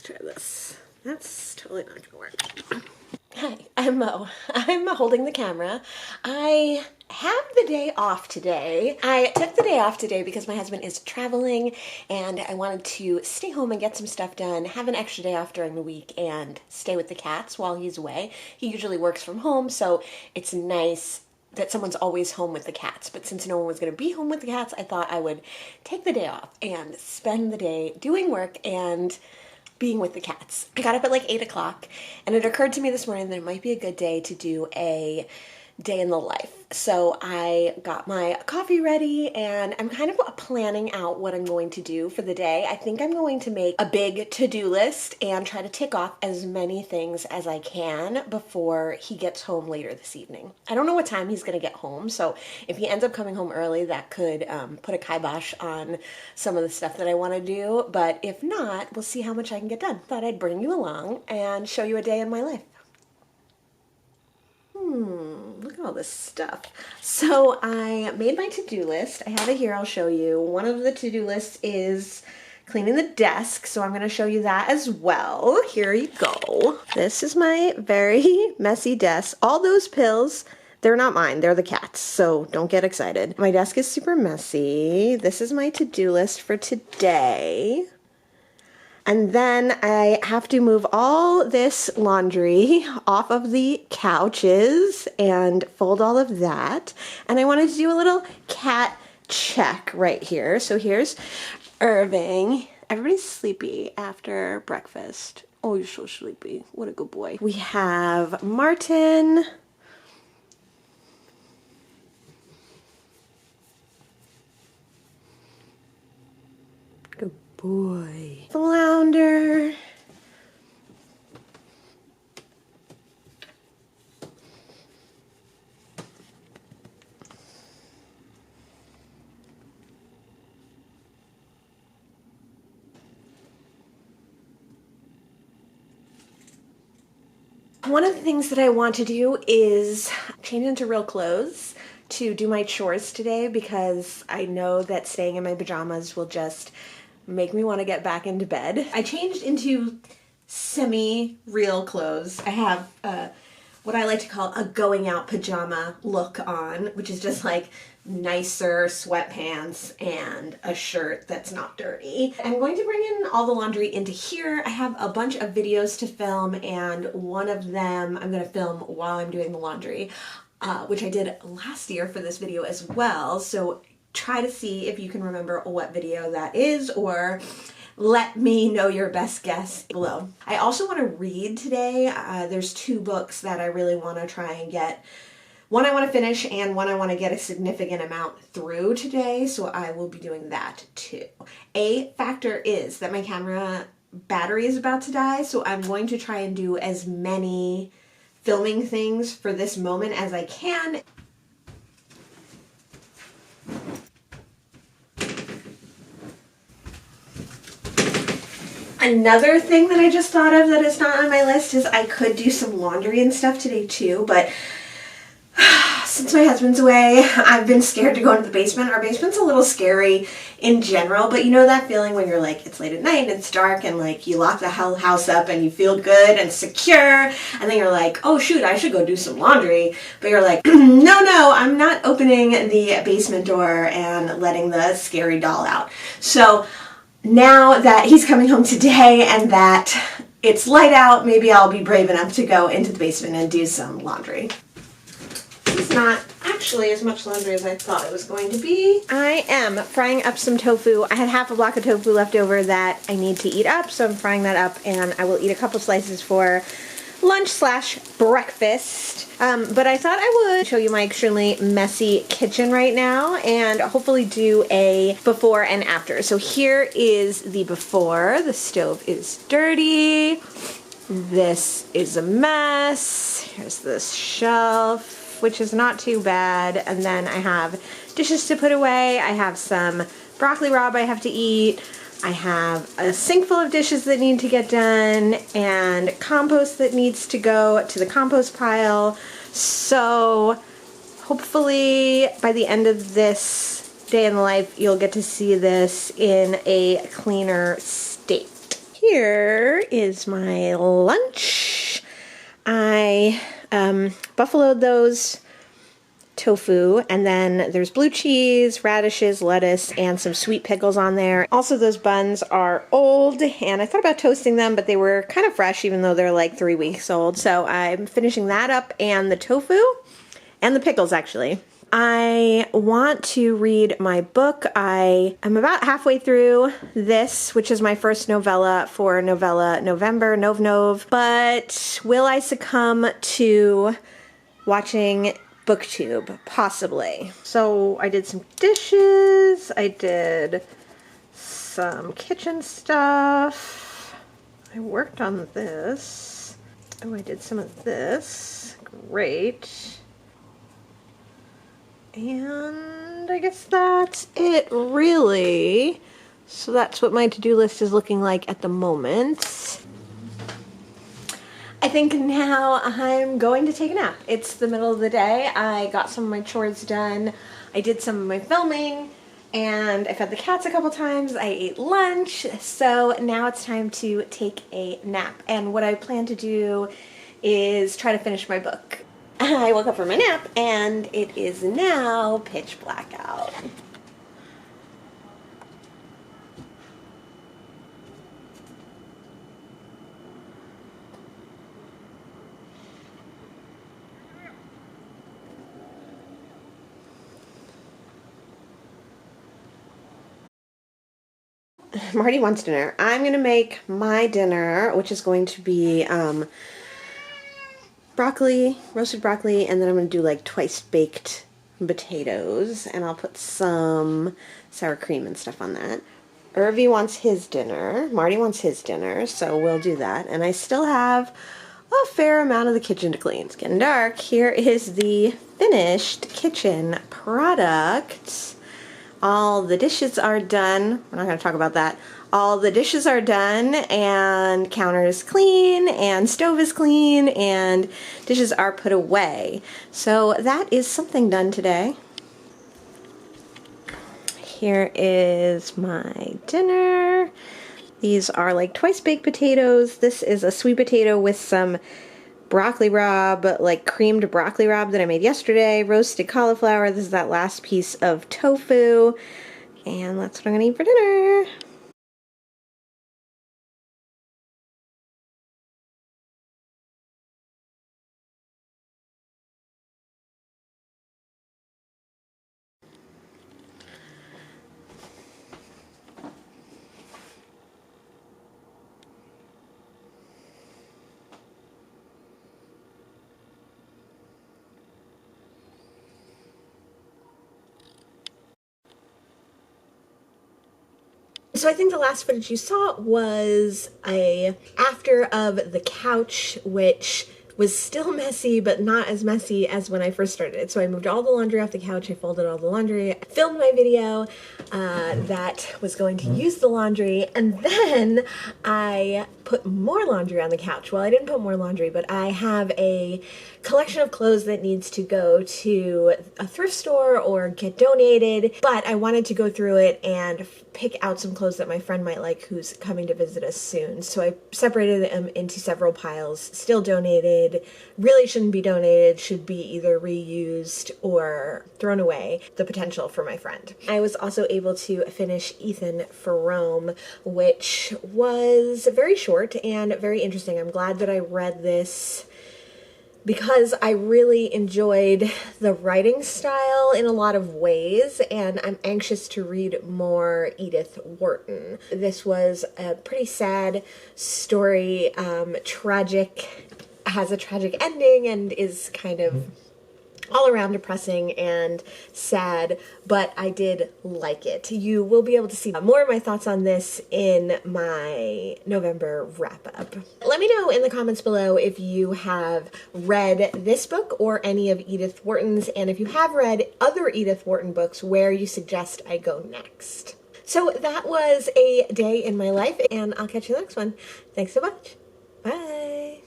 try this. That's totally not gonna work. Hi, I'm Mo. I'm holding the camera. I have the day off today. I took the day off today because my husband is traveling and I wanted to stay home and get some stuff done, have an extra day off during the week and stay with the cats while he's away. He usually works from home, so it's nice that someone's always home with the cats. But since no one was going to be home with the cats, I thought I would take the day off and spend the day doing work and being with the cats. I got up at like 8 o'clock and it occurred to me this morning that it might be a good day to do a day in the life. So I got my coffee ready and I'm kind of planning out what I'm going to do for the day. I think I'm going to make a big to-do list and try to tick off as many things as I can before he gets home later this evening. I don't know what time he's going to get home, so if he ends up coming home early, that could put a kibosh on some of the stuff that I want to do, but if not, we'll see how much I can get done. Thought I'd bring you along and show you a day in my life. Look at all this stuff. So I made my to-do list. I have it here, I'll show you. One of the to-do lists is cleaning the desk, so I'm going to show you that as well. Here you go. This is my very messy desk. All those pills, they're not mine, they're the cats, so don't get excited. My desk is super messy. This is my to-do list for today. And then I have to move all this laundry off of the couches and fold all of that. And I wanted to do a little cat check right here. So here's Irving. Everybody's sleepy after breakfast. Oh, you're so sleepy. What a good boy. We have Martin. Good boy. Flounder. One of the things that I want to do is change into real clothes to do my chores today because I know that staying in my pajamas will just make me want to get back into bed. I changed into semi-real clothes. I have what I like to call a going out pajama look on, which is just like nicer sweatpants and a shirt that's not dirty. I'm going to bring in all the laundry into here. I have a bunch of videos to film and one of them I'm going to film while I'm doing the laundry, which I did last year for this video as well. So try to see if you can remember what video that is or let me know your best guess below. I also want to read today. There's two books that I really want to try and get. One I want to finish and one I want to get a significant amount through today, so I will be doing that too. A factor is that my camera battery is about to die, so I'm going to try and do as many filming things for this moment as I can. Another thing that I just thought of that is not on my list is I could do some laundry and stuff today too, but since my husband's away, I've been scared to go into the basement. Our basement's a little scary in general, but you know that feeling when you're like, it's late at night and it's dark and like you lock the whole house up and you feel good and secure, and then you're like, oh shoot, I should go do some laundry, but you're like, no, I'm not opening the basement door and letting the scary doll out. So now that he's coming home today and that it's light out, maybe I'll be brave enough to go into the basement and do some laundry. It's not actually as much laundry as I thought it was going to be. I am frying up some tofu. I had half a block of tofu left over that I need to eat up, so I'm frying that up and I will eat a couple slices for lunch/breakfast. But I thought I would show you my extremely messy kitchen right now and hopefully do a before and after. So here is the before. The stove is dirty. This is a mess. Here's this shelf, which is not too bad. And then I have dishes to put away. I have some broccoli rabe I have to eat. I have a sink full of dishes that need to get done and compost that needs to go to the compost pile. So hopefully by the end of this day in the life, you'll get to see this in a cleaner state. here is my lunch. I buffaloed those tofu, and then there's blue cheese, radishes, lettuce, and some sweet pickles on there. Also, those buns are old, and I thought about toasting them, but they were kind of fresh, even though they're like 3 weeks old. So I'm finishing that up, and the tofu, and the pickles, actually. I want to read my book. I am about halfway through this, which is my first novella for Novella November, Nov, but will I succumb to watching BookTube? Possibly. So I did some dishes, I did some kitchen stuff, I worked on this, oh, I did some of this, great. And I guess that's it, really. So that's what my to-do list is looking like at the moment. I think now I'm going to take a nap. It's the middle of the day. I got some of my chores done. I did some of my filming, and I fed the cats a couple times. I ate lunch. So now it's time to take a nap. And what I plan to do is try to finish my book. I woke up from my nap, and it is now pitch black out. Marty wants dinner. I'm going to make my dinner, which is going to be broccoli, roasted broccoli, and then I'm going to do like twice baked potatoes, and I'll put some sour cream and stuff on that. Irving wants his dinner. Marty wants his dinner, so we'll do that. And I still have a fair amount of the kitchen to clean. It's getting dark. Here is the finished kitchen product. All the dishes are done. We're not going to talk about that. All the dishes are done, and counter is clean, and stove is clean, and dishes are put away. So that is something done today. Here is my dinner. These are like twice baked potatoes. This is a sweet potato with some broccoli rabe, like creamed broccoli rabe that I made yesterday. Roasted cauliflower. This is that last piece of tofu. And that's what I'm going to eat for dinner. So I think the last footage you saw was a after of the couch, which was still messy, but not as messy as when I first started. So I moved all the laundry off the couch, I folded all the laundry, I filmed my video that was going to use the laundry, and then I put more laundry on the couch. Well, I didn't put more laundry, but I have a collection of clothes that needs to go to a thrift store or get donated, but I wanted to go through it and pick out some clothes that my friend might like who's coming to visit us soon. So I separated them into several piles. Still donated, really shouldn't be donated, should be either reused or thrown away. The potential for my friend. I was also able to finish Ethan Frome, which was very short and very interesting. I'm glad that I read this because I really enjoyed the writing style in a lot of ways, and I'm anxious to read more Edith Warton. This was a pretty sad story, tragic, has a tragic ending, and is kind of all around depressing and sad, but I did like it. You will be able to see more of my thoughts on this in my November wrap-up. Let me know in the comments below if you have read this book or any of Edith Wharton's, and if you have read other Edith Wharton books, where you suggest I go next. So that was a day in my life, and I'll catch you in the next one. Thanks so much. Bye!